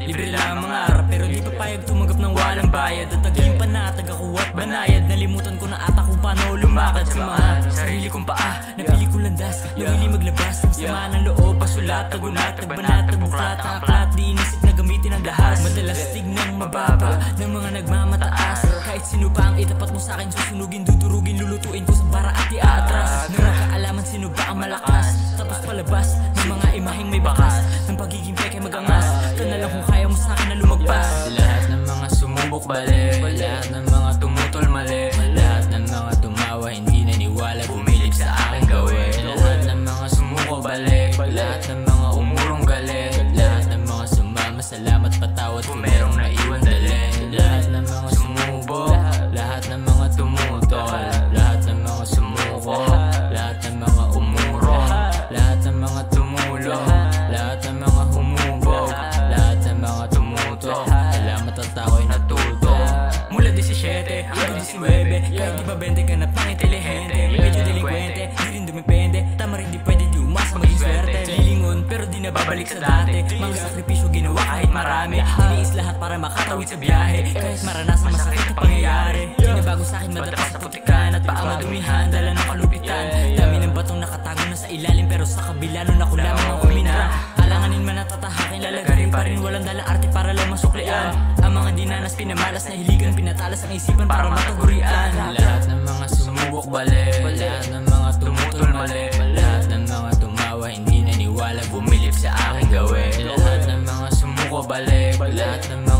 Libre lang ang mga arap pero di papayag tumanggap ng walang bayad. At taging panatag ako at banayad. Nalimutan ko na ata kung paano lumakad sa mga sarili kong paa. Napili kong landas, lumili maglabas ng sama ng loob. Pasulat, tagunat, tagbanat, tagbuklat, aklat. Di inisip na gamitin ang lahas. Madalas tignang mababa ng mga nagmamataas. Kahit sino pa ang itapat mo sa'kin, susunugin, dudurugin, lulutuin ko sa bara at iatras. Nang nakaalaman sino ba ang malakas, tapos palabas ng mga imaheng may bakas ng pagiging peke magangas. Ka na lang kung kaya mo sa'kin na lumagpas. Lahat ng mga sumubok bali, lahat ng mga tumutol mali, lahat ng mga tumawa hindi naniwala, bumilib sa aking gawin. Lahat ng mga sumuko balik, lahat ng mga umurong galit, lahat ng mga sumama salamat patawad kung merong naiwan dali. Lahat ng mga sumubok, lahat ng mga tumutol, lahat ng mga sumuko, lahat ng mga umurong, lahat ng mga tumulong, lahat ng mga humubog, lahat ng mga tumuto, salamat at ako'y natuto. Mula 17 hanggang 19, kahit di ba 20 ka na pang intelihente, medyo delinkwente, di rin dumipende, tama rin di pwede di umasa maging swerte. Lilingon pero di na babalik sa dati, mga sakripisyo ginawa kahit marami, iniis lahat para makatawid sa biyahe, kahit maranasan masakit na pangyayari. Di na bago sa'kin madapa sa putikan at paa madumihan, dala ng kalupitan. Dami ng batong nakatago na sa ilalim pero sa kabila nun ako lamang ang kumina. Alanganin man natatahakin, lalagarin pa rin, walang dalang arte para lang masuklian. Ang mga dinanas pinamalas na hiligan, pinatalas ang isipan para matagurian. Lahat ng mga sumubok bali, lahat ng mga tumutol mali, lahat ng mga tumawa hindi naniwala, bumilib sa aking gawin. Lahat ng mga sumuko balik, lahat ng mga